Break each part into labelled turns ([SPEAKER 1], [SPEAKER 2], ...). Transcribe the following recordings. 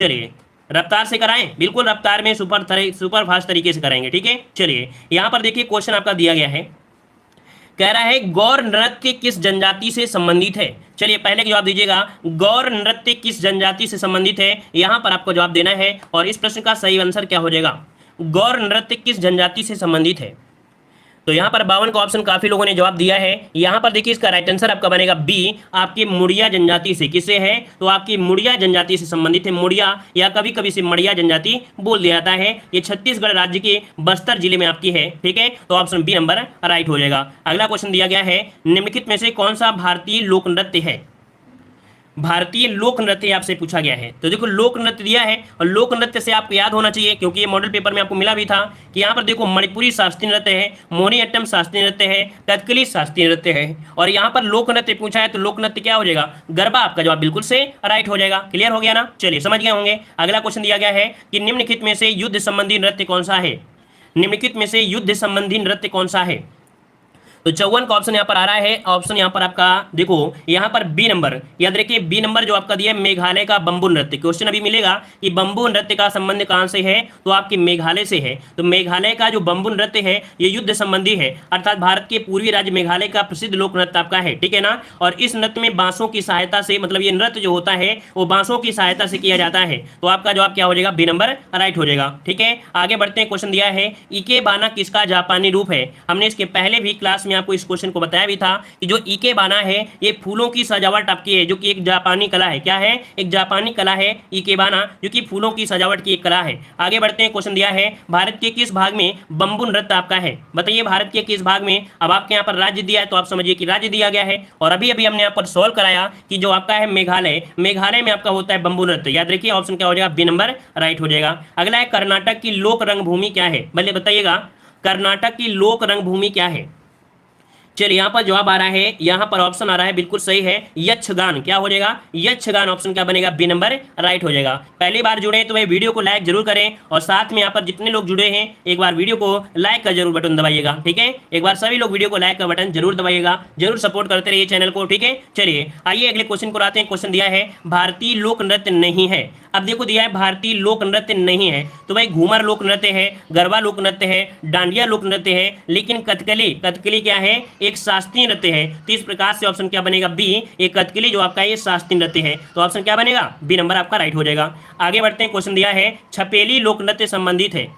[SPEAKER 1] चलिए, रफ्तार से कराएं, बिल्कुल रफ्तार में सुपर फास्ट तरीके से कराएंगे, ठीक है। चलिए यहाँ पर देखिए क्वेश्चन आपका दिया गया है, कह रहा है गौर नृत्य किस जनजाति से संबंधित है। चलिए पहले जवाब दीजिएगा, गौर नृत्य किस जनजाति से संबंधित है, यहां पर आपको जवाब देना है। और इस प्रश्न का सही आंसर क्या हो जाएगा, गौर नृत्य किस जनजाति से संबंधित है। तो यहाँ पर 52 का ऑप्शन काफी लोगों ने जवाब दिया है। यहाँ पर देखिए इसका राइट आंसर आपका बनेगा बी, आपकी मुड़िया जनजाति से। किससे है, तो आपकी मुड़िया जनजाति से संबंधित है। मुड़िया या कभी कभी से मड़िया जनजाति बोल दिया जाता है। ये छत्तीसगढ़ राज्य के बस्तर जिले में आपकी है, ठीक है। तो ऑप्शन बी नंबर राइट हो जाएगा। अगला क्वेश्चन दिया गया है, निम्नलिखित में से कौन सा भारतीय लोक नृत्य है। भारतीय लोक नृत्य आपसे पूछा गया है। तो देखो लोक नृत्य दिया है और लोक नृत्य से आपको याद होना चाहिए, क्योंकि ये मॉडल पेपर में आपको मिला भी था कि यहाँ पर देखो मणिपुरी शास्त्रीय नृत्य है, मोहिनीअट्टम शास्त्रीय नृत्य है, कथकली शास्त्रीय नृत्य है, और यहाँ पर लोक नृत्य पूछा है। तो लोक नृत्य क्या हो जाएगा, गरबा। आपका जवाब बिल्कुल से राइट हो जाएगा। क्लियर हो गया ना, चलिए समझ गए होंगे। अगला क्वेश्चन दिया गया है कि निम्नलिखित में से युद्ध संबंधी नृत्य कौन सा है। निम्नलिखित में से युद्ध संबंधी नृत्य कौन सा है। तो 54 का ऑप्शन यहाँ पर आ रहा है। ऑप्शन यहाँ पर आपका देखो, यहाँ पर बी नंबर, याद रखिए बी नंबर जो आपका दिया है, मेघालय का बंबू नृत्य। क्वेश्चन अभी मिलेगा कि बंबू नृत्य का संबंध कहाँ से है, तो आपके मेघालय से है। तो मेघालय का जो बंबू नृत्य है ये युद्ध संबंधी है, अर्थात भारत के पूर्वी राज्य मेघालय का प्रसिद्ध लोक नृत्य आपका है, ठीक है ना। और इस नृत्य में बांसों की सहायता से, मतलब ये नृत्य जो होता है वो बांसों की सहायता से किया जाता है। तो आपका जवाब क्या हो जाएगा, बी नंबर राइट हो जाएगा, ठीक है। आगे बढ़ते हैं। क्वेश्चन दिया है, इकेबाना किसका जापानी रूप है। हमने इसके पहले भी क्लास में आपको इस क्वेश्चन को बताया भी था कि जो इकेबाना है ये फूलों की सजावट आपकी है, जो कि एक जापानी कला है। क्या है, एक जापानी कला है इकेबाना, जो कि फूलों की सजावट की एक कला है। आगे बढ़ते हैं। क्वेश्चन दिया है, भारत के किस भाग में बंबू नृत्य आपका है। बताइए भारत के किस भाग में। अब आपके यहाँ पर राज्य दिया है तो आप समझिए कि राज्य दिया गया है। और अभी अभी हमने यहाँ पर सॉल्व कराया कि जो आपका है मेघालय, मेघालय में आपका होता है बंबू नृत्य। याद रखिए ऑप्शन क्या हो जाएगा, बी नंबर राइट हो जाएगा। अगला है, कर्नाटक की लोक रंगभूमि क्या है। भले बताइएगा कर्नाटक की लोक रंगभूमि क्या है। चलिए यहाँ पर जवाब आ रहा है, यहाँ पर ऑप्शन आ रहा है बिल्कुल सही है, यक्षगान। क्या हो जाएगा, यक्षगान। ऑप्शन क्या बनेगा, बी नंबर राइट हो जाएगा। पहली बार जुड़े हैं तो भाई वीडियो को लाइक जरूर करें, और साथ में यहाँ पर जितने लोग जुड़े हैं एक बार वीडियो को लाइक का जरूर बटन दबाइएगा, ठीक है। एक बार सभी लोग वीडियो को लाइक का बटन जरूर दबाइएगा, जरूर सपोर्ट करते रहिए चैनल को, ठीक है। चलिए आइए अगले क्वेश्चन को आते हैं। क्वेश्चन दिया है, भारतीय लोक नृत्य नहीं है। अब देखो दिया है भारतीय लोक नृत्य नहीं है, तो भाई घूमर लोक नृत्य है, गरबा लोक नृत्य है, डांडिया लोक नृत्य है, लेकिन कथकली, कथकली क्या है, एक शास्त्रीय नृत्य है। तो इस प्रकार से ऑप्शन क्या बनेगा, बी। एक कथकली जो आपका ये शास्त्रीय नृत्य है, तो ऑप्शन क्या बनेगा, बी नंबर आपका राइट हो जाएगा। आगे बढ़ते हैं। क्वेश्चन दिया है, छपेली लोक नृत्य संबंधित है।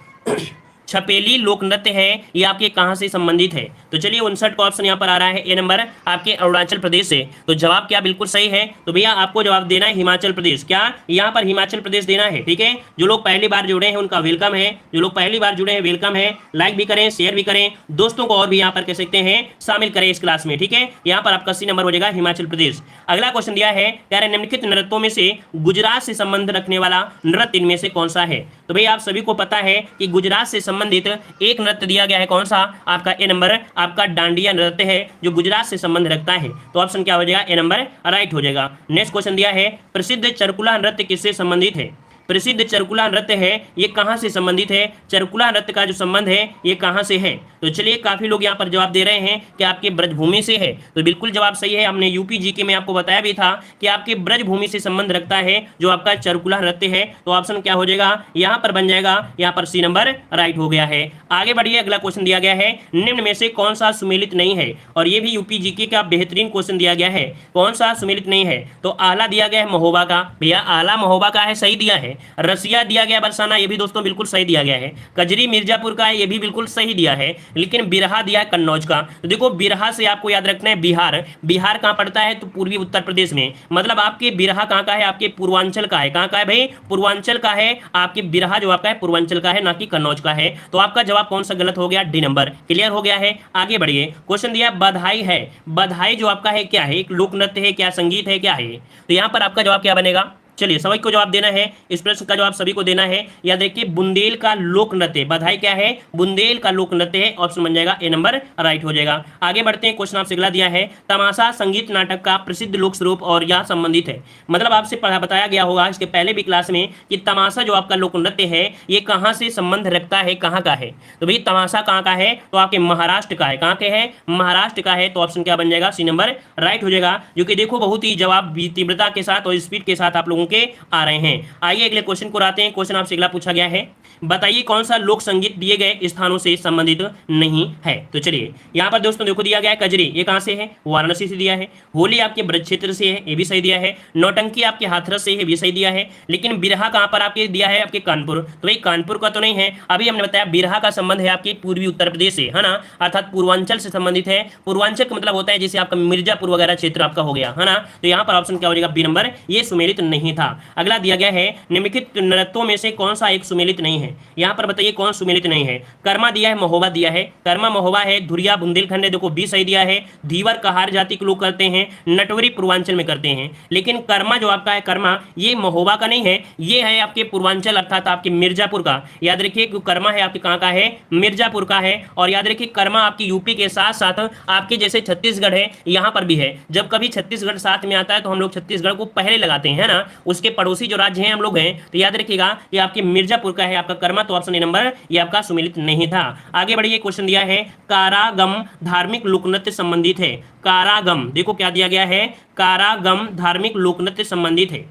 [SPEAKER 1] छपेली लोक नृत्य है ये आपके कहां से संबंधित है। तो चलिए 59 का ऑप्शन यहाँ पर आ रहा है, ए नंबर आपके अरुणाचल प्रदेश से। तो जवाब क्या बिल्कुल सही है, तो भैया आपको जवाब देना है हिमाचल प्रदेश। क्या यहाँ पर हिमाचल प्रदेश देना है, ठीक है। जो लोग पहली बार जुड़े हैं उनका वेलकम है, जो लोग पहली बार जुड़े हैं वेलकम है। लाइक भी करें, शेयर भी करें, दोस्तों को और भी यहाँ पर कह सकते हैं शामिल करें इस क्लास में, ठीक है। यहाँ पर आपका सी नंबर हो जाएगा हिमाचल प्रदेश। अगला क्वेश्चन दिया है, कह रहे निम्नलिखित नृत्यों में से गुजरात से संबंध रखने वाला नृत्य इनमें से कौन सा है। तो भाई आप सभी को पता है कि गुजरात से संबंधित एक नृत्य दिया गया है, कौन सा, आपका ए नंबर आपका डांडिया नृत्य है, जो गुजरात से संबंध रखता है। तो ऑप्शन क्या हो जाएगा, ए नंबर राइट हो जाएगा। नेक्स्ट क्वेश्चन दिया है, प्रसिद्ध चरकुला नृत्य किससे संबंधित है। प्रसिद्ध चरकुला नृत्य है ये कहां से संबंधित है, चरकुला नृत्य का जो संबंध है ये कहां से है। तो चलिए काफी लोग यहाँ पर जवाब दे रहे हैं कि आपके ब्रजभूमि से है, तो बिल्कुल जवाब सही है। हमने यूपी जीके में आपको बताया भी था कि आपके ब्रजभूमि से संबंध रखता है जो आपका चरकुला नृत्य है। तो ऑप्शन क्या हो जाएगा, यहाँ पर बन जाएगा, यहाँ पर सी नंबर राइट हो गया है। आगे बढ़िए, अगला क्वेश्चन दिया गया है, निम्न में से कौन सा सुमेलित नहीं है। और ये भी यूपी जीके का बेहतरीन क्वेश्चन दिया गया है, कौन सा सुमेलित नहीं है। तो आला दिया गया है महोबा का, भैया आला महोबा का है, सही दिया है। रसिया दिया गया बरसाना, ये भी दोस्तों बिल्कुल सही दिया गया है। कजरी मिर्जापुर का है, ये भी बिल्कुल सही दिया है। लेकिन बिरहा दिया है कन्नौज का। तो देखो बिरहा से आपको याद रखना है बिहार, बिहार कहाँ पड़ता है, तो पूर्वी उत्तर प्रदेश में। मतलब आपके बिरहा कहाँ का है, आपके पूर्वांचल का है। कहाँ का है भाई, पूर्वांचल का है। आपके बिरहा जो आपका है पूर्वांचल का है, ना कि कन्नौज का है। तो आपका जवाब कौन सा गलत हो गया, डी नंबर। क्लियर हो गया है। आगे बढ़िए, क्वेश्चन दिया बधाई है। बधाई जो आपका है क्या है, एक लोक नृत्य है क्या, संगीत है क्या है। तो यहाँ पर आपका जवाब क्या बनेगा, चलिए सभी को जवाब देना है, इस प्रश्न का जवाब सभी को देना है। याद रखिए बुंदेल का लोक नृत्य, बधाई क्या है, बुंदेल का लोक नृत्य है। ऑप्शन बन जाएगा ए नंबर राइट हो जाएगा। आगे बढ़ते हैं। क्वेश्चन आपसे अगला दिया है, तमाशा संगीत नाटक का प्रसिद्ध लोक स्वरूप और यह संबंधित है। मतलब आपसे बताया गया होगा इसके पहले भी क्लास में कि तमाशा जो आपका लोक नृत्य है ये कहाँ से संबंध रखता है, कहाँ का है। तो भाई तमाशा कहाँ का है, तो आपके महाराष्ट्र का है। कहाँ के है, महाराष्ट्र का है। तो ऑप्शन क्या बन जाएगा, सी नंबर राइट हो जाएगा। जो कि देखो बहुत ही जवाब तीव्रता के साथ और स्पीड के साथ आप लोगों के आ रहे हैं। आइए अगले क्वेश्चन को आते हैं। क्वेश्चन आपसे अगला पूछा गया है, बताइए कौन सा लोक संगीत दिए गए स्थानों से संबंधित नहीं है। तो चलिए यहाँ पर दोस्तों देखो दिया गया है कजरी, ये कहाँ से है, वाराणसी से दिया है। होली आपके ब्रज क्षेत्र से है, ये भी सही दिया है। नौटंकी आपके हाथरस से है, भी सही दिया है। लेकिन बिरहा कहाँ पर आपके दिया है, आपके कानपुर, तो भाई कानपुर का तो नहीं है। अभी हमने बताया बिरहा का संबंध है आपके पूर्वी उत्तर प्रदेश से, है ना, अर्थात पूर्वांचल से संबंधित है। पूर्वांचल का मतलब होता है जैसे आपका मिर्जापुर वगैरह क्षेत्र आपका हो गया, है ना। तो यहाँ पर ऑप्शन क्या हो जाएगा, बी नंबर, ये सुमेलित नहीं था। अगला दिया गया है, निम्नलिखित नृत्यों में से कौन सा एक सुमेलित नहीं है। यहाँ पर बताइए कौन सुमेलित नहीं है। कर्मा दिया है, महोबा दिया है, कर्मा महोबा है। धुरिया बुंदेलखंड है, देखो बी सही दिया है। धीवर कहार जाति के लोग करते हैं, नटवरी पूर्वांचल में करते हैं। लेकिन कर्मा जो आपका है, कर्मा ये महोबा का नहीं है, ये है आपके पूर्वांचल अर्थात आपके मिर्जापुर का। याद रखिए कर्मा है आपके कहाँ का है, मिर्जापुर का है। और याद रखिए कर्मा आपकी यूपी के साथ साथ आपके जैसे छत्तीसगढ़ है, यहाँ पर भी है। जब कभी छत्तीसगढ़ साथ में आता है तो हम लोग छत्तीसगढ़ को पहले लगाते हैं, है ना। उसके पड़ोसी जो राज्य हैं हम लोग हैं, तो याद रखिएगा ये आपके मिर्जापुर का है आपका कर्मा। तो ऑप्शन ए नंबर ये आपका सुमेलित नहीं था। आगे बढ़िए, क्वेश्चन दिया है, कारागम धार्मिक लोकनृत्य संबंधित है। कारागम देखो क्या दिया गया है, कारागम धार्मिक लोकनृत्य संबंधित है।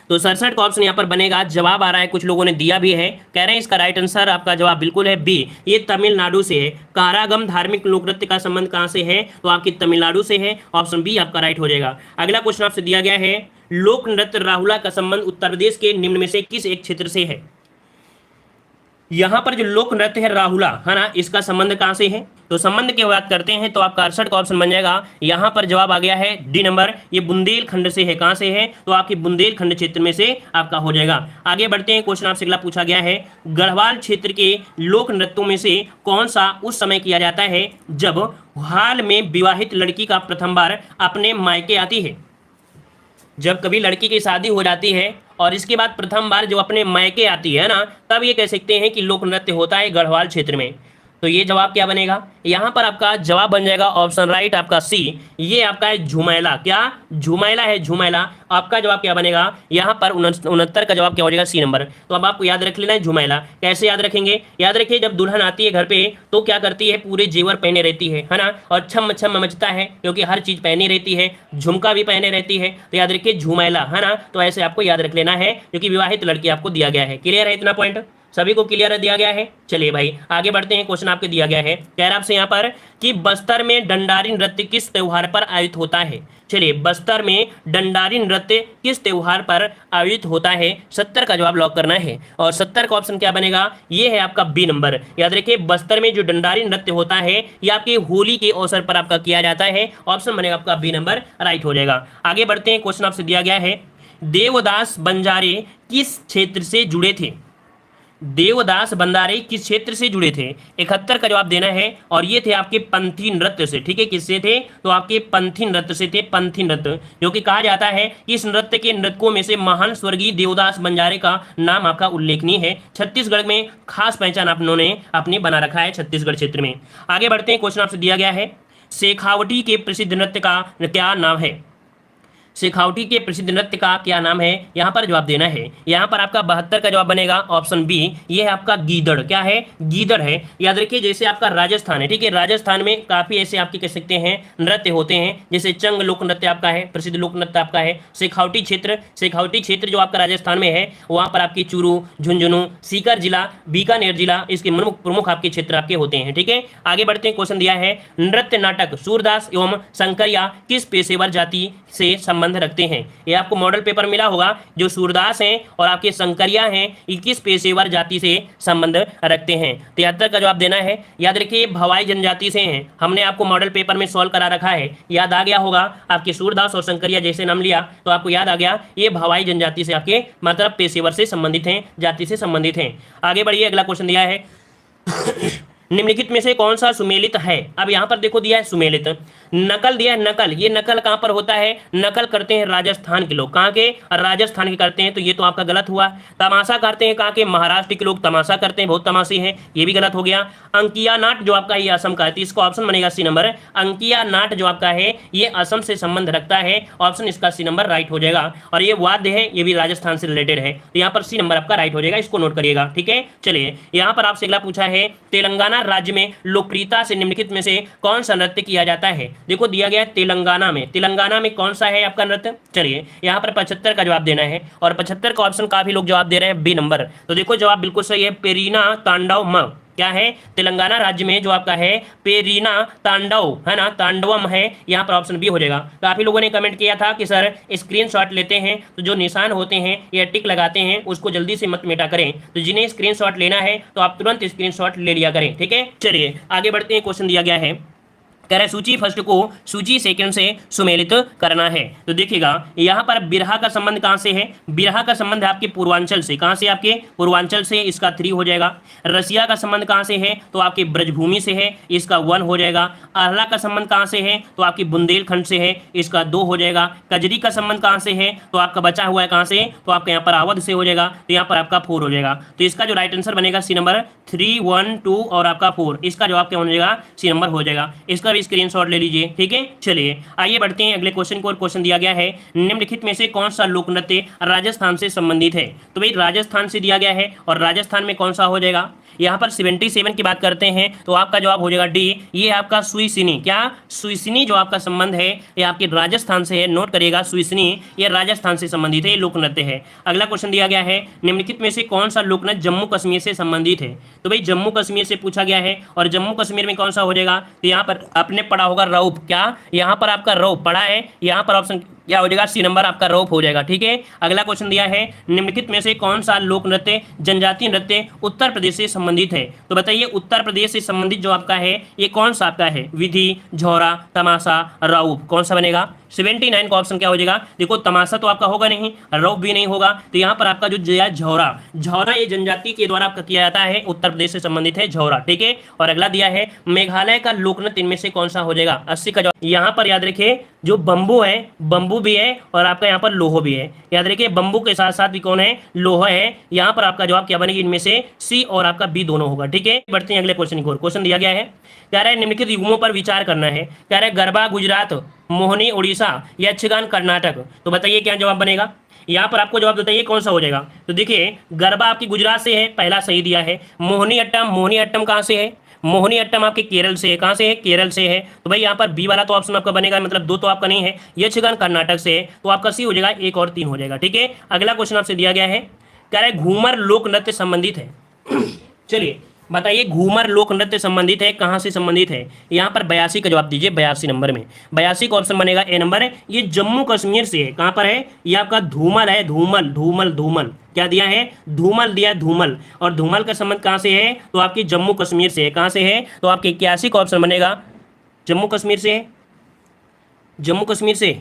[SPEAKER 1] तो 67 का ऑप्शन यहाँ पर बनेगा। जवाब आ रहा है, कुछ लोगों ने दिया भी है, कह रहे हैं इसका राइट आंसर आपका जवाब बिल्कुल है बी, ये तमिलनाडु से है। कारागम धार्मिक लोकनृत्य का संबंध कहाँ से है, तो आपकी तमिलनाडु से है। ऑप्शन बी आपका राइट हो जाएगा। अगला क्वेश्चन आपसे दिया गया है, लोक नृत्य राहुला का संबंध उत्तर प्रदेश के निम्न में से किस एक क्षेत्र से है। यहां पर जो लोक नृत्य है राहुला, है ना, इसका संबंध कहां से है। तो संबंध की बात करते हैं तो आपका 68 का ऑप्शन बन जाएगा। यहां पर जवाब आ गया है डी नंबर, ये बुंदेलखंड से है। कहां से है, तो आपके बुंदेलखंड क्षेत्र में से आपका हो जाएगा। आगे बढ़ते हैं, क्वेश्चन आपसे अगला पूछा गया है, गढ़वाल क्षेत्र के लोक नृत्यों में से कौन सा उस समय किया जाता है जब हाल में विवाहित लड़की का प्रथम बार अपने मायके आती है। जब कभी लड़की की शादी हो जाती है और इसके बाद प्रथम बार जो अपने मायके आती है ना, तब ये कह सकते हैं कि लोक नृत्य होता है गढ़वाल क्षेत्र में। तो ये जवाब क्या बनेगा, यहाँ पर आपका जवाब बन जाएगा ऑप्शन राइट आपका सी, ये आपका है झुमैला। क्या झुमैला है, झुमैला। आपका जवाब क्या बनेगा, यहाँ पर 69 का जवाब क्या हो जाएगा, सी नंबर। तो अब आपको याद रख लेना है झुमैला। कैसे याद रखेंगे, याद रखिए जब दुल्हन आती है घर पे तो क्या करती है, पूरे जेवर पहने रहती है ना, और छम छम मचता है क्योंकि हर चीज पहनी रहती है, झुमका भी पहने रहती है। तो याद रखिए झुमैला, है ना। तो ऐसे आपको याद रख लेना है क्योंकि विवाहित लड़की आपको दिया गया है। क्लियर है, इतना पॉइंट सभी को क्लियर दिया गया है। चलिए भाई आगे बढ़ते हैं, क्वेश्चन आपके दिया गया है, कह रहा आपसे यहाँ पर कि बस्तर में डंडारी नृत्य किस त्योहार पर आयोजित होता है। चलिए बस्तर में डंडारी नृत्य किस त्योहार पर आयोजित होता है, 70 का जवाब लॉक करना है। और 70 का ऑप्शन क्या बनेगा, ये है आपका बी नंबर। याद रखिए बस्तर में जो डंडारी नृत्य होता है ये आपके होली के अवसर पर आपका किया जाता है। ऑप्शन बनेगा आपका बी नंबर, राइट हो जाएगा। आगे बढ़ते हैं, क्वेश्चन आपसे दिया गया है, देवदास बंजारे किस क्षेत्र से जुड़े थे। देवदास बंजारे किस क्षेत्र से जुड़े थे, 71 का जवाब देना है। और ये थे आपके पंथी नृत्य से, ठीक है, किससे थे, तो आपके पंथी नृत्य से थे। पंथी नृत्य जो कि कहा जाता है कि इस नृत्य के नृत्यों में से महान स्वर्गीय देवदास बंजारे का नाम आपका उल्लेखनीय है। छत्तीसगढ़ में खास पहचान आप उन्होंने अपनी बना रखा है छत्तीसगढ़ क्षेत्र में। आगे बढ़ते हैं, क्वेश्चन आपसे दिया गया है, शेखावटी के प्रसिद्ध नृत्य का क्या नाम है। शेखावटी के प्रसिद्ध नृत्य का क्या नाम है, यहाँ पर जवाब देना है। यहाँ पर आपका 72 का जवाब बनेगा ऑप्शन बी, ये है आपका गीदड़। क्या है, गीदड़ है। याद रखिए जैसे आपका राजस्थान है, ठीक है, राजस्थान में काफी ऐसे आपके कह सकते हैं नृत्य होते हैं, जैसे चंग लोक नृत्य आपका है, प्रसिद्ध लोक नृत्य आपका है। शेखावटी क्षेत्र जो आपका राजस्थान में है, वहाँ पर आपकी चूरू, झुंझुनू, सीकर जिला, बीकानेर जिला, इसके प्रमुख आपके क्षेत्र आपके होते हैं। ठीक है, आगे बढ़ते हैं, क्वेश्चन दिया है, नृत्य नाटक सूरदास एवं शंकरिया किस पेशेवर जाति से संबंध रखते हैं। ये आपको मॉडल पेपर मिला होगा, जो सूरदास हैं और आपके शंकरिया हैं, ये किस पेशेवर जाति से संबंध रखते हैं। 73 का जवाब देना है। याद रखिए भवाई जनजाति से हैं, हमने आपको मॉडल पेपर में सॉल्व करा रखा है, याद आ गया होगा। आपके सूरदास और शंकरिया जैसे नाम लिया तो आपको याद आ गया, ये भवाई जनजाति से आपके मतलब पेशेवर से संबंधित हैं, जाति से संबंधित हैं। आगे बढ़िए, अगला क्वेश्चन दिया है, निम्नलिखित में से कौन सा सुमेलित है। अब यहाँ पर देखो दिया है सुमेलित, नकल दिया है। नकल, ये नकल कहाँ पर होता है, नकल करते हैं राजस्थान के लोग। कहाँ के, राजस्थान के करते हैं, तो ये तो आपका गलत हुआ। तमाशा करते हैं कहाँ के, महाराष्ट्र के लोग तमाशा करते हैं, बहुत तमाशे हैं, ये भी गलत हो गया। अंकिया नाट जो आपका ये असम का है, तो इसका ऑप्शन बनेगा सी नंबर। अंकिया नाट जो आपका है ये असम से संबंध रखता है, ऑप्शन इसका सी नंबर राइट हो जाएगा। और ये वाद्य है, ये भी राजस्थान से रिलेटेड है, तो यहाँ पर सी नंबर आपका राइट हो जाएगा, इसको नोट करिएगा। ठीक है, चलिए यहाँ पर आपसे अगला पूछा है, तेलंगाना राज्य में लोकप्रियता से निम्नलिखित में से कौन सा नृत्य किया जाता है? देखो दिया गया है तेलंगाना में। तेलंगाना में कौन सा है आपका नृत्य? चलिए यहाँ पर 75 का जवाब देना है, और 75 का ऑप्शन काफी लोग जवाब दे रहे हैं बी नंबर। तो देखो जवाब बिल्कुल सही है, पेरीना तांडव म। क्या है? तेलंगाना राज्य में जो आपका है पेरीना तांडव है ना, तांडवम है, यहाँ पर ऑप्शन बी हो जाएगा। काफी लोगों ने कमेंट किया था कि सर स्क्रीनशॉट लेते हैं तो जो निशान होते हैं या टिक लगाते हैं उसको जल्दी से मत मिटा करें, तो जिन्हें स्क्रीनशॉट लेना है तो आप तुरंत स्क्रीनशॉट ले लिया करें, ठीक है। चलिए आगे बढ़ते हैं। क्वेश्चन दिया गया है, कह रहे सूची फर्स्ट को सूची सेकंड से सुमेलित करना है। तो देखिएगा यहाँ पर बिरहा का संबंध कहाँ से है? बिरहा का संबंध है आपके पूर्वांचल से। कहाँ से? आपके पूर्वांचल से, इसका 3 हो जाएगा। रसिया का संबंध कहाँ से है? तो आपके ब्रजभूमि से है, इसका 1 हो जाएगा। आहला का संबंध कहाँ से है? तो आपकी बुंदेलखंड से है, इसका 2 हो जाएगा। कजरी का संबंध कहाँ से है? तो आपका बचा हुआ है कहाँ से? तो आपका यहाँ पर अवध से हो जाएगा, तो यहाँ पर आपका 4 हो जाएगा। तो इसका जो राइट आंसर बनेगा सी नंबर 3, 1, 2 और आपका 4, इसका जवाब क्या हो जाएगा? सी नंबर हो जाएगा। इसका स्क्रीनशॉट ले लीजिए, ठीक है। चलिए आइए बढ़ते हैं अगले क्वेश्चन को। और क्वेश्चन दिया गया है, निम्नलिखित में से कौन सा लोक नृत्य राजस्थान से संबंधित है? तो भाई राजस्थान से दिया गया है, और राजस्थान में कौन सा हो जाएगा? यहाँ पर 77 की बात करते हैं तो आपका जवाब हो जाएगा डी, ये आपका सुइसिनी। क्या? सुइसिनी जो आपका संबंध है ये आपके राजस्थान से है, नोट करिएगा, सुइसिनी ये राजस्थान से संबंधित है, ये लोक नृत्य है। अगला क्वेश्चन दिया गया है, निम्नलिखित में से कौन सा लोक नृत्य जम्मू कश्मीर से संबंधित है? तो भाई जम्मू कश्मीर से पूछा गया है, और जम्मू कश्मीर में कौन सा हो जाएगा? तो यहाँ पर आपने पढ़ा होगा रौफ। क्या? यहाँ पर आपका रौफ पढ़ा है, यहाँ पर ऑप्शन क्या हो जाएगा? सी नंबर आपका रौफ हो जाएगा, ठीक है। अगला क्वेश्चन दिया है, निम्नलिखित में से कौन सा लोक नृत्य जनजातीय नृत्य उत्तर प्रदेश से संबंधित है? तो बताइए उत्तर प्रदेश से संबंधित जो आपका है ये कौन सा आपका है? विधि, झौरा, तमाशा, रौफ, कौन सा बनेगा? 79 का ऑप्शन क्या हो जाएगा? देखो तमाशा तो आपका होगा नहीं, रौफ भी नहीं होगा, तो यहाँ पर आपका जो झौरा, झौरा ये जनजाति के द्वारा आपका किया जाता है, उत्तर प्रदेश से संबंधित है झौरा, ठीक है। और अगला दिया है, मेघालय का लोक नृत्य इनमें से कौन सा हो जाएगा? 80 का जवाब। यहाँ पर याद रखिए जो बम्बू है, बम्बू भी है और आपका यहाँ पर लोहो भी है। याद रखिए बम्बू के साथ साथ भी कौन है? लोहा है। यहाँ पर आपका जवाब क्या बनेगी? इनमें से सी और आपका बी दोनों होगा, ठीक है। बढ़ते हैं अगले क्वेश्चन की ओर। क्वेश्चन दिया गया है, कह रहा है निम्नलिखित युग्मों पर विचार करना है। कह रहा है गरबा गुजरात, मोहनी उड़ीसा, यक्षगान कर्नाटक। तो बताइए क्या जवाब बनेगा? यहाँ पर आपको जवाब बताइए कौन सा हो जाएगा? तो देखिए गरबा आपकी गुजरात से है, पहला सही दिया है। मोहिनी अट्टम, मोहिनी अट्टम कहाँ से है? मोहिनी अट्टम आपके केरल से है। कहाँ से है? केरल से है। तो भाई यहाँ पर बी वाला तो ऑप्शन आपका बनेगा, मतलब 2 तो आपका नहीं है। यक्षगान कर्नाटक से है, तो आपका सी हो जाएगा, 1 और 3 हो जाएगा, ठीक है। अगला क्वेश्चन आपसे दिया गया है, कह रहा है घूमर लोक नृत्य संबंधित है। चलिए बताइए घूमर लोक नृत्य संबंधित है, कहाँ से संबंधित है? यहाँ पर 82 का जवाब दीजिए, 82 नंबर में। 82 का ऑप्शन बनेगा ए नंबर है, ये जम्मू कश्मीर से है। कहाँ पर है? ये आपका धूमल है, धूमल, धूमल, धूमल। क्या दिया है? धूमल दिया है, धूमल। और धूमल का संबंध कहाँ से है? तो आपकी जम्मू कश्मीर से है। कहाँ से है? तो आपके 81 का ऑप्शन बनेगा, जम्मू कश्मीर से है, जम्मू कश्मीर से।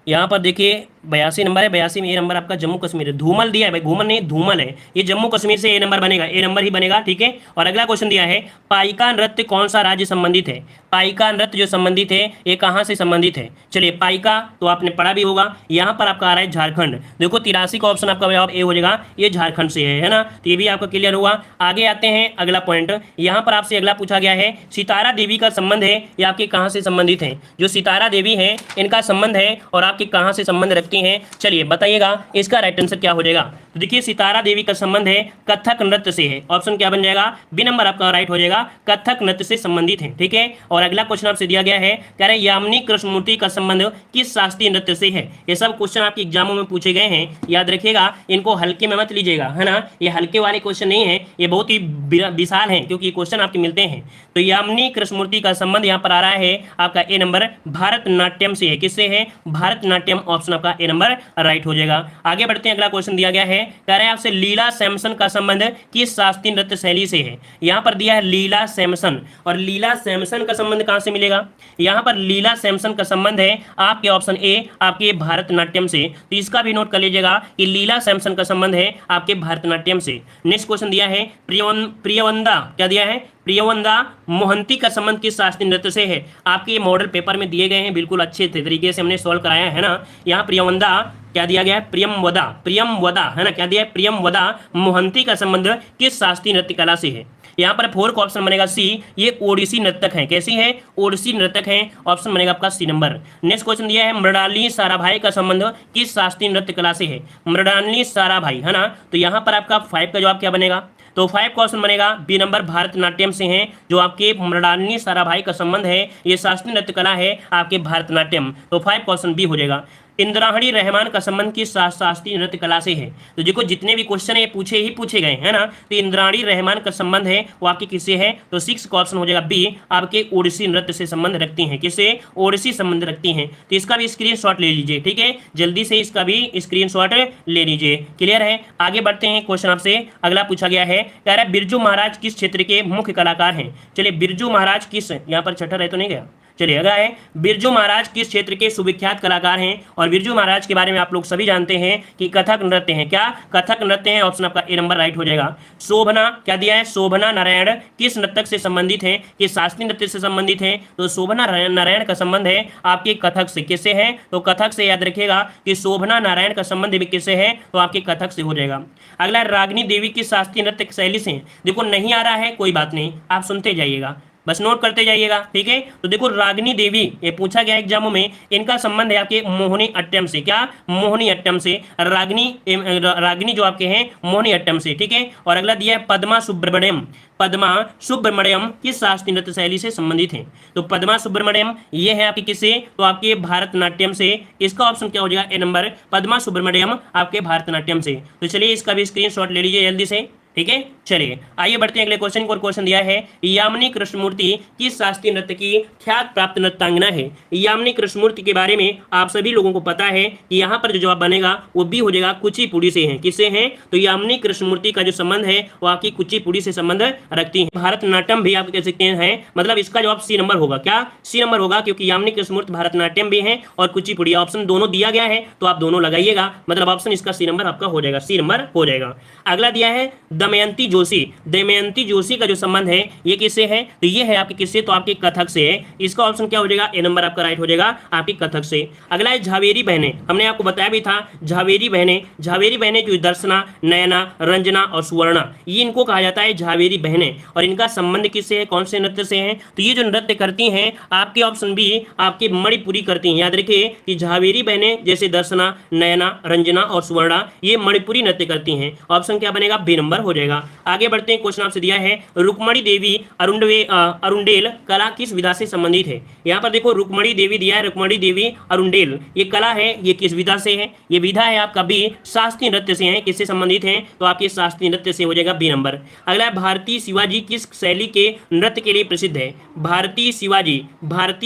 [SPEAKER 1] यहाँ पर देखिए 82 नंबर है, 82 में ए नंबर आपका जम्मू कश्मीर है। धूमल दिया है भाई, घूमल नहीं धूमल है, ये जम्मू कश्मीर से ए नंबर बनेगा, ए नंबर ही बनेगा, ठीक है। और अगला क्वेश्चन दिया है, पाइका नृत्य कौन सा राज्य संबंधित है? पाइका नृत्य जो संबंधित है ये कहाँ से संबंधित है? चलिए पाइका तो आपने पढ़ा भी होगा, यहाँ पर आपका आ रहा है झारखंड। देखो 83 का ऑप्शन आपका जवाब ए हो जाएगा, ये झारखंड से है ना, तो ये भी आपका क्लियर हुआ। आगे आते हैं अगला पॉइंट, यहाँ पर आपसे अगला पूछा गया है, सितारा देवी का संबंध है ये आपके कहाँ से संबंधित है? जो सितारा देवी है इनका संबंध है और आपके कहाँ से संबंध रखती हैं? चलिए बताइएगा इसका राइट आंसर क्या हो जाएगा? तो देखिए सितारा देवी का संबंध है कथक नृत्य से है। ऑप्शन क्या बन जाएगा? बी नंबर आपका राइट हो जाएगा, कथक नृत्य से संबंधित है, ठीक है। और अगला क्वेश्चन आपसे दिया गया है, कह रहे यामिनी कृष्णमूर्ति का संबंध किस शास्त्रीय नृत्य से है? ये सब क्वेश्चन आपके एग्जामों में पूछे गए हैं, याद रखिएगा, इनको हल्के में मत लीजिएगा, है ना। ये हल्के वाले क्वेश्चन नहीं है, ये बहुत ही विशाल है, क्योंकि ये क्वेश्चन आपके मिलते हैं। तो यामिनी कृष्णमूर्ति का संबंध यहाँ पर आ रहा है आपका ए नंबर भरतनाट्यम से है। किससे है? भरतनाट्यम। ऑप्शन आपका ए नंबर राइट हो जाएगा। आगे बढ़ते हैं, अगला क्वेश्चन दिया गया है, कह रहे हैं आपसे लीला सैमसन का संबंध किस शास्त्रीय नृत्य शैली से है? यहाँ पर दिया है लीला सैमसन, और लीला सैमसन का संबंध कहाँ से मिलेगा? यहाँ पर लीला सैमसन का संबंध है आपके ऑप्शन ए, आपके भरतनाट्यम से। तो इसका भी नोट कर लीजिएगा कि लीला सैमसन का संबंध है आपके भरतनाट्यम से। नेक्स्ट क्वेश्चन दिया है, प्रियवंदा, क्या दिया है? प्रियवंदा मोहंती का संबंध किस शास्त्रीय नृत्य से है? आपके मॉडल पेपर में दिए गए हैं, बिल्कुल अच्छे तरीके से हमने सॉल्व कराया है ना। यहाँ प्रियवंदा क्या दिया गया है? प्रियमवदा, प्रियमवदा है ना, क्या दिया है? प्रियमवदा मोहंती का संबंध किस शास्त्रीय नृत्य कला से है? यहाँ पर 4 का ऑप्शन बनेगा सी, ये ओडिसी नर्तक हैं। कैसी है? ओडिसी नर्तक हैं, ऑप्शन बनेगा आपका सी नंबर। नेक्स्ट क्वेश्चन दिया है, मृणालिनी साराभाई का संबंध किस शास्त्रीय नृत्य कला से है? मृणालिनी साराभाई है ना, तो यहाँ पर आपका 5 का जवाब क्या बनेगा? तो 5 क्वेश्चन बनेगा बी नंबर भारतनाट्यम से है, जो आपके मृणालिनी साराभाई का संबंध है, ये शास्त्रीय नृत्य कला है आपके भारतनाट्यम। तो 5 क्वेश्चन बी हो जाएगा। इंद्राणी रहमान का संबंध किस शास्त्रीय नृत्य कला से है? तो देखो जितने भी क्वेश्चन है पूछे गए है ना, तो इंद्राणी रहमान का संबंध है वो आपके किससे है? तो 6 क्वेश्चन हो जाएगा बी, आपके ओडिसी नृत्य से संबंध रखती हैं। किससे? ओडिसी संबंध रखती हैं। तो इसका भी स्क्रीनशॉट ले लीजिए, ठीक है, जल्दी से इसका भी स्क्रीनशॉट ले लीजिए। क्लियर है? आगे बढ़ते हैं। क्वेश्चन आपसे अगला पूछा गया है, कह रहा है बिरजू महाराज किस क्षेत्र के मुख्य कलाकार हैं? चलिए बिरजू महाराज किस, यहाँ पर छठा रह तो नहीं गया, चलिए अगला है बिरजू महाराज किस क्षेत्र के सुविख्यात कलाकार हैं? और बिरजू महाराज के बारे में आप लोग सभी जानते हैं कि कथक नृत्य है। क्या? कथक नृत्य है। ऑप्शन आपका ए नंबर राइट हो जाएगा। शोभना क्या दिया है? शोभना नारायण किस नर्तक से संबंधित है? किस शास्त्रीय नृत्य से संबंधित है? तो शोभना नारायण का संबंध है आपके कथक से। किससे है? तो कथक से। याद रखिएगा कि शोभना नारायण का संबंध भी किससे है? तो आपके कथक से हो जाएगा। अगला रागिनी देवी की शास्त्रीय नृत्य शैली से, देखो नहीं आ रहा है कोई बात नहीं, आप सुनते जाइएगा, बस नोट करते जाइएगा, ठीक है। तो देखो रागिनी देवी, ये पूछा गया एग्जामों में, इनका संबंध है आपके मोहिनी अट्टम से। क्या? मोहिनी अट्टम से। रागिनी जो आपके हैं मोहिनी अट्टम से, ठीक है। और अगला दिया है पद्मा सुब्रमण्यम। पद्मा सुब्रमण्यम किस शास्त्रीय नृत्य शैली से संबंधित है? तो पद्मा सुब्रमण्यम ये है आपके किससे? तो आपके भारतनाट्यम से। इसका ऑप्शन क्या हो जाएगा? ए नंबर, पद्मा सुब्रमण्यम आपके भारतनाट्यम से। तो चलिए इसका भी स्क्रीनशॉट ले लीजिए जल्दी से, ठीक है। चलिए आइए बढ़ते हैं अगले क्वेश्चन को। क्वेश्चन दिया है यामिनी कृष्णमूर्ति किस शास्त्रीय नृत्य की ख्यात प्राप्त नृत्यांगना है? यामिनी कृष्णमूर्ति के बारे में आप सभी लोगों को पता है कि यहाँ पर जो जवाब बनेगा वो भी हो जाएगा कुचिपुड़ी से है। किससे है? तो यामिनी कृष्णमूर्ति का जो संबंध है वो आपकी कुचिपुड़ी से संबंध रखती है। भारतनाट्यम भी आप कह सकते हैं, मतलब इसका जवाब सी नंबर होगा। क्या? सी नंबर होगा, क्योंकि यामिनी कृष्णमूर्ति भारतनाट्यम भी है और कुचिपुड़ी, ऑप्शन दोनों दिया गया है तो आप दोनों लगाइएगा, मतलब ऑप्शन इसका सी नंबर आपका हो जाएगा, सी नंबर हो जाएगा। अगला दिया है दमयंती जोशी। दमयंती जोशी का जो संबंध है ये किससे है? तो ये है आपके किससे? तो आपके कथक से है। इसका ऑप्शन क्या हो जाएगा? ए नंबर आपका राइट हो जाएगा, आपकी कथक से। अगला है झावेरी बहनें। हमने आपको बताया भी था झावेरी बहनें। झावेरी बहनें जो दर्शना, नयना, रंजना और सुवर्णा, ये इनको कहा जाता है झावेरी बहनें। और इनका संबंध किससे है? कौन से नृत्य से है? तो ये जो नृत्य करती हैं आपके ऑप्शन बी आपके मणिपुरी करती हैं। याद रखिए कि झावेरी बहनें जैसे दर्शना, नयना, रंजना और सुवर्णा ये मणिपुरी नृत्य करती हैं। ऑप्शन क्या बनेगा? बी नंबर हो जाएगा। आगे बढ़ते हैं। क्वेश्चन आपसे दिया है रुक्मणी देवी अरुंडेल कला किस विधा से संबंधित है? यहाँ पर देखो रुक्मणी देवी दिया है, रुक्मणी देवी अरुंडेल ये कला है, ये किस विधा से है? ये विधा है आपका बी शास्त्रीय नृत्य से है। किससे संबंधित है? तो आपके शास्त्रीय नृत्य से हो जाएगा, बी नंबर। अगला है भारतीय शिवाजी किस शैली के नृत्य के लिए प्रसिद्ध है? भारतीय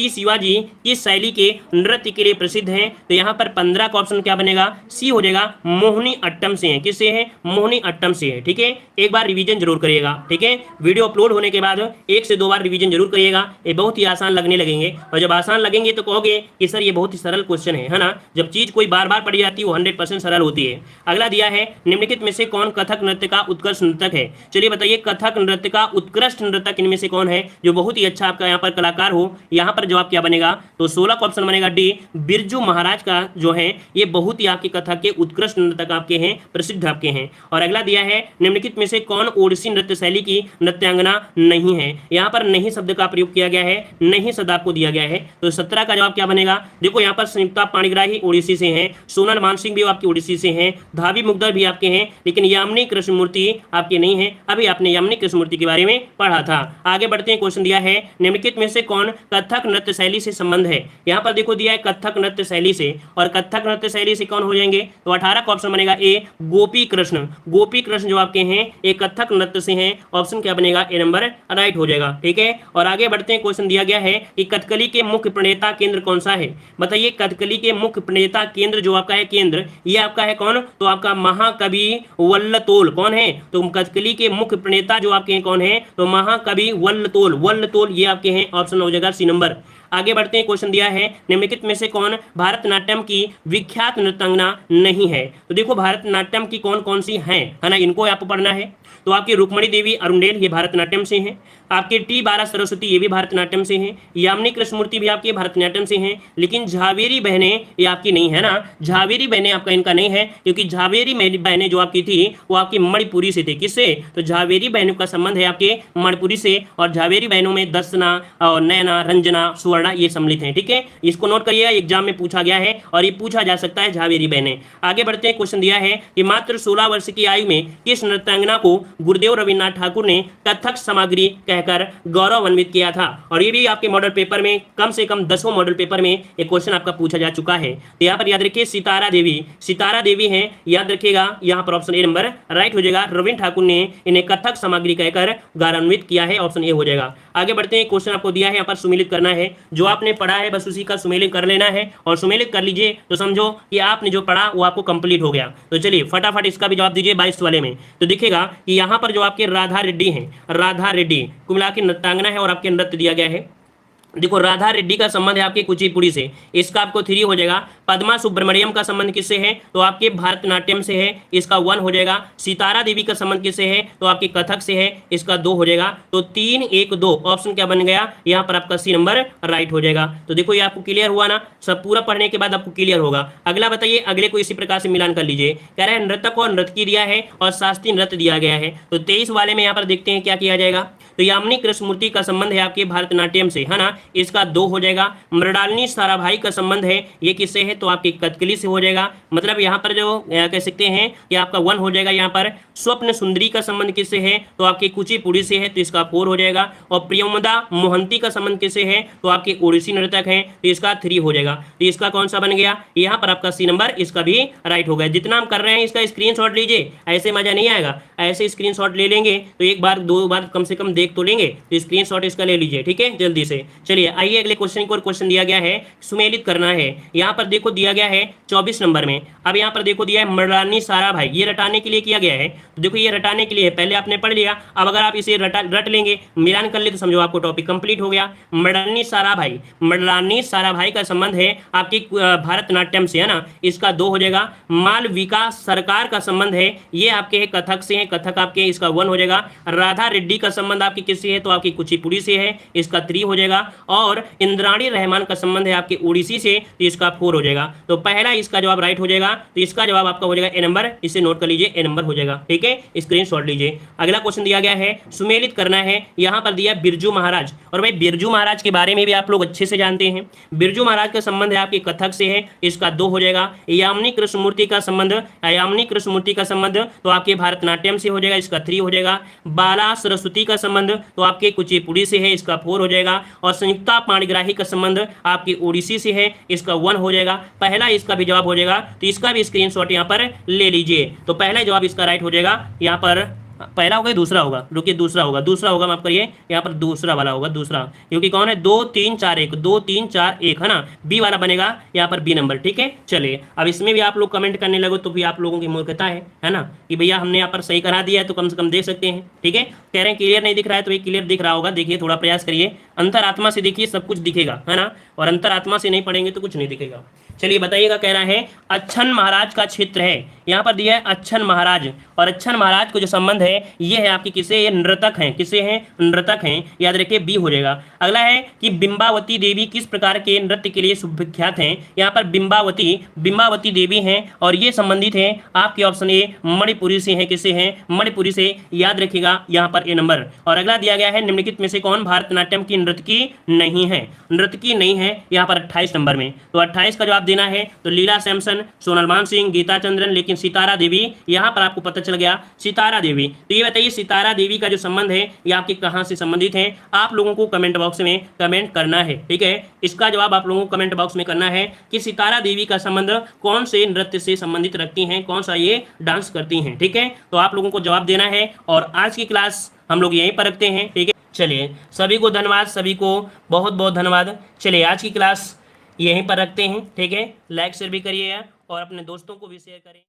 [SPEAKER 1] शिवाजी किस शैली के नृत्य के लिए प्रसिद्ध है? तो यहाँ पर 15 का ऑप्शन क्या बनेगा? सी हो जाएगा, मोहिनी अट्टम से है। किससे है? मोहिनी अट्टम से है, ठीक है। एक बार रिवीजन जरूर करिएगा, ठीक है। वीडियो अपलोड होने के बाद 1 से 2 बार रिवीजन जरूर करिएगा, ये बहुत ही आसान लगने लगेंगे। और जब आसान लगेंगे तो कहोगे कि सर ये बहुत ही सरल क्वेश्चन है ना। जब चीज कोई बार बार पढ़ी जाती है वो 100% सरल होती है। अगला दिया है निम्नलिखित में से कौन कथक नृत्य का उत्कृष्ट नृतक है? चलिए बताइए कथक नृत्य का उत्कृष्ट नृतक इनमें से कौन है जो बहुत ही अच्छा आपका यहाँ पर कलाकार हो? यहाँ पर जवाब क्या बनेगा? तो 16 का ऑप्शन बनेगा डी, बिरजू महाराज का जो है ये बहुत ही आपके कथक के उत्कृष्ट नृतक आपके हैं, प्रसिद्ध आपके हैं। और अगला दिया है निम्नलिखित में से कौन ओडिसी नृत्य शैली की नृत्यांगना नहीं है? यहाँ पर नहीं शब्द का प्रयोग किया गया है, नहीं शब्द आपको दिया गया है। तो 17 का जवाब क्या बनेगा? देखो यहाँ पर संयुक्ता पाणिग्राही ओडिसी से हैं, सोनल मानसिंह भी आपकी ओडिसी से हैं, धावी मुग्धर भी आपके हैं, लेकिन यामिनी कृष्णमूर्ति आपके नहीं है। अभी आपने यामिनी कृष्णमूर्ति के बारे में पढ़ा था। आगे बढ़ते हैं। क्वेश्चन दिया है निम्नलिखित में से कौन कथक नृत्य शैली से संबंध है? यहाँ पर देखो दिया है कथक नृत्य शैली से, और कथक नृत्य शैली से कौन हो जाएंगे? तो 18 का ऑप्शन बनेगा ए, गोपी कृष्ण। गोपी कृष्ण जो आपके हैं एक कथक नृत्य से हैं। ऑप्शन क्या बनेगा? ए नंबर राइट हो जाएगा, ठीक है। और आगे बढ़ते हैं। क्वेश्चन दिया गया है कि कथकली के मुख्य प्रणेता केंद्र कौन सा है? बताइए कथकली के मुख्य प्रणेता केंद्र जो आपका है केंद्र, ये आपका है कौन? तो आपका महाकवि वल्लतोल। कौन है? तो कथकली के मुख्य प्रणेता जो आपके हैं कौन है? तो महाकवि वल्लतोल। वल्लतोल ये आपके हैं, ऑप्शन हो जाएगा सी नंबर। आगे बढ़ते हैं। क्वेश्चन दिया है निम्नलिखित में से कौन भारतनाट्यम की विख्यात नृत्यांगना नहीं है? तो देखो भारतनाट्यम की कौन कौन सी हैं, है ना, इनको आपको पढ़ना है। तो आपकी रुक्मणी देवी अरुंडेल ये भारतनाट्यम से हैं, आपके टी बाला सरस्वती ये भी भारतनाट्यम से हैं, यामिनी कृष्णमूर्ति भी आपके भारतनाट्यम से हैं, लेकिन झावेरी बहनें ये आपकी नहीं है ना। झावेरी बहनें आपका इनका नहीं है, क्योंकि झावेरी बहनें जो आपकी थी वो आपकी मणिपुरी से थे। किससे? तो झावेरी बहनों का संबंध है आपके मणिपुरी से, और झावेरी बहनों में दर्शना और नयना, रंजना, सुवर्णा ये सम्मिलित हैं, ठीक है। इसको नोट करिएगा, एग्जाम में पूछा गया है और ये पूछा जा सकता है झावेरी बहनें। आगे बढ़ते हैं। क्वेश्चन दिया है कि मात्र 16 वर्ष की आयु में किस नृत्यांगना को गुरुदेव रविन्द्रनाथ ठाकुर ने कथक सामग्री कहकर गौरवान्वित किया था। और ये भी आपके मॉडल पेपर में कम से कम 10वें मॉडल पेपर में एक क्वेश्चन आपका पूछा जा चुका है। तो यहाँ पर याद रखिए सितारा देवी है, याद रखिएगा यहाँ पर ऑप्शन ए नंबर राइट हो जाएगा। रविन्द्र ठाकुर ने इन्हें कथक सामग्री कहकर गौरवान्वित किया है, ऑप्शन ए हो जाएगा। आगे बढ़ते हैं, क्वेश्चन आपको दिया है यहाँ पर सुमेलित करना है, जो आपने पढ़ा है बस उसी का सुमेलित कर लेना है, और सुमेलित कर लीजिए तो समझो कि आपने जो पढ़ा वो आपको कंप्लीट हो गया। तो चलिए फटाफट इसका भी जवाब दीजिए 22 वाले में। तो दिखेगा कि यहाँ पर जो आपके राधा रेड्डी हैं, राधा रेड्डी कुल मिला के नृत्यांगना है और आपके नृत्य दिया गया है। देखो राधा रेड्डी का संबंध है आपके कुचिपुड़ी से, इसका आपको 3 हो जाएगा। पद्मा सुब्रमण्यम का संबंध किससे है, तो आपके भरतनाट्यम से है, इसका 1 हो जाएगा। सितारा देवी का संबंध किससे है, तो आपके कथक से है, इसका 2 हो जाएगा। तो 3 1 2 ऑप्शन क्या बन गया, यहाँ पर आपका सी नंबर राइट हो जाएगा। तो देखो ये आपको क्लियर हुआ ना, सब पूरा पढ़ने के बाद आपको क्लियर होगा। अगला बताइए, अगले को इसी प्रकार से मिलान कर लीजिए। कह रहे हैं नृतक और नृत्यकी दिया है और शास्त्रीय नृत्य दिया गया है। तो 23 वाले में यहाँ पर देखते हैं क्या किया जाएगा। तो यामिनी कृष्णमूर्ति का संबंध है आपके भरतनाट्यम से, है ना, इसका 2 हो जाएगा। मृणालिनी साराभाई का संबंध है, ये किससे है, तो आपकी कथकली से हो जाएगा। मतलब यहाँ पर जो कह सकते हैं कि आपका 1 हो जाएगा। यहाँ पर स्वप्न सुंदरी का संबंध किससे है, तो आपके कुचिपुड़ी से है, तो इसका 4 हो जाएगा। और प्रियमदा मोहंती का संबंध किससे है, तो आपके ओडिसी नर्तक हैं, तो इसका 3 हो जाएगा। तो इसका कौन सा बन गया, यहाँ पर आपका सी नंबर, इसका भी राइट हो गया। जितना हम कर रहे हैं इसका स्क्रीनशॉट लीजिए, ऐसे मजा नहीं आएगा। ऐसे स्क्रीनशॉट ले लेंगे तो एक बार 2 बार कम से कम देख तो लेंगे, तो स्क्रीनशॉट इसका ले लीजिए, ठीक है, जल्दी से। चलिए आइए अगले क्वेश्चन को, क्वेश्चन दिया गया है सुमेलित करना है। यहाँ पर देखो दिया गया है 24 नंबर में। अब यहाँ पर देखो दिया है मृणालिनी साराभाई, ये रटाने के लिए किया गया है। तो देखो ये रटाने के लिए पहले आपने पढ़ लिया, अब अगर आप इसे रट लेंगे, मिलान कर ले, तो समझो आपको टॉपिक कंप्लीट हो गया। मृणालिनी साराभाई का संबंध है आपकी भरतनाट्यम से, है ना, इसका 2 हो जाएगा। मालविका सरकार का संबंध है, ये आपके है कथक से है, कथक आपके, इसका 1 हो जाएगा। राधा रेड्डी का संबंध आपकी किससे है, तो आपकी कुचिपुड़ी से है, इसका 3 हो जाएगा। और इंद्राणी रहमान का संबंध है आपके ओडिसी से, तो इसका 4 हो जाएगा। तो पहला इसका जवाब राइट हो जाएगा। तो इसका जवाब आपका हो जाएगा ए नंबर, इसे नोट कर लीजिए, ए नंबर हो जाएगा, ठीक है, स्क्रीनशॉट लीजिए। अगला क्वेश्चन दिया गया है सुमेलित करना है। यहाँ पर दिया बिरजू महाराज, और भाई बिरजू महाराज के बारे में भी आप लोग अच्छे से जानते हैं। बिरजू महाराज का संबंध है आपके कथक से है, इसका 2 हो जाएगा। यामिनी कृष्णमूर्ति का संबंध तो आपके भरतनाट्यम से हो जाएगा, इसका 3 हो जाएगा। बाला सरस्वती का संबंध तो आपके कुचिपुड़ी से है, इसका 4 हो जाएगा। और संयुक्ता पाणिग्राही का संबंध आपके ओडिसी से है, इसका 1 हो जाएगा। पहला इसका भी जवाब हो जाएगा, तो इसका भी स्क्रीनशॉट यहाँ पर ले लीजिए। तो पहला जवाब इसका राइट हो जाएगा। यहाँ पर पहला होगा, दूसरा होगा, रुकिए दूसरा होगा, माफ करिए, यहाँ पर दूसरा वाला होगा, दूसरा, क्योंकि कौन है 2 3 4 1, 2 3 4 1, है ना, बी वाला बनेगा यहाँ पर, बी नंबर, ठीक है। चलिए अब इसमें भी आप लोग कमेंट करने लगो तो भी आप लोगों की मूर्खता है ना, कि भैया हमने यहाँ पर सही करा दिया है तो कम से कम देख सकते हैं, ठीक है। कह रहे हैं क्लियर नहीं दिख रहा है, तो ये क्लियर दिख रहा होगा, देखिए थोड़ा प्रयास करिए, अंतरात्मा से देखिए सब कुछ दिखेगा, है ना, और अंतरात्मा से नहीं पढ़ेंगे तो कुछ नहीं दिखेगा। चलिए बताइएगा, कह रहा है अच्छन महाराज का क्षेत्र है, यहाँ पर दिया है अच्छन महाराज, और अच्छन महाराज को जो संबंध है ये है आपकी किसे, ये नृतक हैं, किसे हैं, नृतक हैं, याद रखिए, बी हो जाएगा। अगला है कि बिंबावती देवी किस प्रकार के नृत्य के लिए सुविख्यात हैं, यहाँ पर बिंबावती देवी हैं, और ये संबंधित हैं आपके ऑप्शन ए मणिपुरी से हैं, किसे हैं, मणिपुरी से, याद रखिएगा यहाँ पर ए नंबर। और अगला दिया गया है निम्नलिखित में से कौन भरतनाट्यम की नृत्यकी नहीं है, यहाँ पर 28 नंबर में। तो 28 का जवाब देना है, तो लीला सैमसन, सोनल मान सिंह, गीता चंद्रन, लेकिन सितारा देवी, यहाँ पर आपको पता चल गया सितारा देवी। तो ये बताइए सितारा देवी का जो संबंध है ये आपके कहाँ से संबंधित है, आप लोगों को कमेंट बॉक्स में कमेंट करना है, ठीक है। इसका जवाब आप लोगों को कमेंट बॉक्स में करना है कि सितारा देवी का संबंध कौन से नृत्य से संबंधित रखती हैं, कौन सा ये डांस करती हैं, ठीक है। तो आप लोगों को जवाब देना है, और आज की क्लास हम लोग यहीं पर रखते हैं, ठीक है। चलिए सभी को धन्यवाद, सभी को बहुत बहुत धन्यवाद। चलिए आज की क्लास यहीं पर रखते हैं, ठीक है। लाइक शेयर भी करिए और अपने दोस्तों को भी शेयर करें।